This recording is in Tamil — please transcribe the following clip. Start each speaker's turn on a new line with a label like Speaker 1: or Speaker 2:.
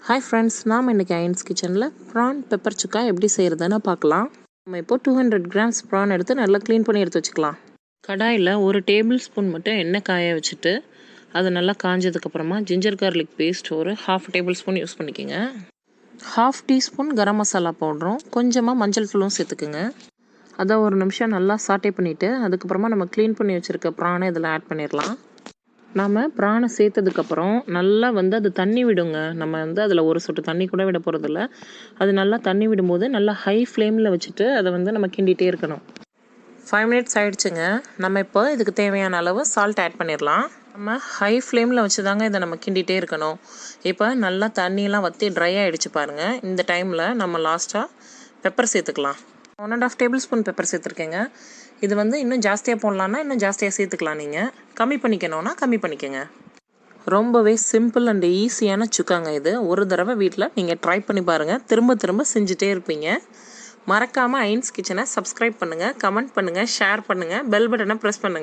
Speaker 1: Hi friends, நாம் இன்னைக்கு Ayin's kitchenல prawn pepper சுக்கா எப்படி செய்யறதுன்னு பார்க்கலாம். நம்ம இப்போ 200 grams prawn எடுத்து நல்லா க்ளீன் பண்ணி எடுத்து வச்சுக்கலாம். கடாயில் 1 டேபிள் ஸ்பூன் மட்டும் எண்ணெய் காய வச்சுட்டு அது நல்லா காஞ்சதுக்கு அப்புறமா ஜிஞ்சர் கார்லிக் பேஸ்ட் ஒரு 1/2 டேபிள் ஸ்பூன் யூஸ் பண்ணிக்கோங்க. 1/2 டீஸ்பூன் கரம் மசாலா பவுடரும் கொஞ்சமாக மஞ்சள் தூளும் சேர்த்துக்குங்க. அதை ஒரு நிமிஷம் நல்லா சாட்டே பண்ணிவிட்டு அதுக்கப்புறமா நம்ம க்ளீன் பண்ணி வச்சுருக்க ப்ரானை இதில் ஆட் பண்ணிடலாம். நாம் ப்ரானை சேர்த்ததுக்கப்புறம் நல்லா அது தண்ணி விடுங்க. நம்ம அதில் ஒரு சொட்டு தண்ணி கூட விட போகிறதில்ல. அது நல்லா தண்ணி விடும்போது நல்லா ஹை ஃப்ளேமில் வச்சுட்டு அதை நம்ம கிண்டிகிட்டே இருக்கணும். 5 மினிட்ஸ் ஆகிடுச்சுங்க. நம்ம இப்போ இதுக்கு தேவையான அளவு சால்ட் ஆட் பண்ணிடலாம். நம்ம ஹை ஃப்ளேமில் வச்சு தாங்க இதை நம்ம கிண்டிகிட்டே இருக்கணும். இப்போ நல்லா தண்ணியெலாம் வற்றி ட்ரை ஆகிடுச்சு பாருங்கள். இந்த டைமில் நம்ம லாஸ்ட்டாக பெப்பர் சேர்த்துக்கலாம். 1.5 டேபிள் ஸ்பூன் பெப்பர் சேர்த்துருக்கேங்க. இது இன்னும் ஜாஸ்தியாக போடலான்னா இன்னும் ஜாஸ்தியாக சேர்த்துக்கலாம். நீங்கள் கம்மி பண்ணிக்கணும்னா கம்மி பண்ணிக்கோங்க. ரொம்பவே சிம்பிள் அண்ட் ஈஸியான சுக்காங்க இது. ஒரு தடவை வீட்டில் நீங்கள் ட்ரை பண்ணி பாருங்கள். திரும்ப திரும்ப செஞ்சுட்டே இருப்பீங்க. மறக்காமல் Ayin's கிச்சனை சப்ஸ்கிரைப் பண்ணுங்கள், கமெண்ட் பண்ணுங்கள், ஷேர் பண்ணுங்கள், பெல் பட்டனை ப்ரெஸ் பண்ணுங்கள்.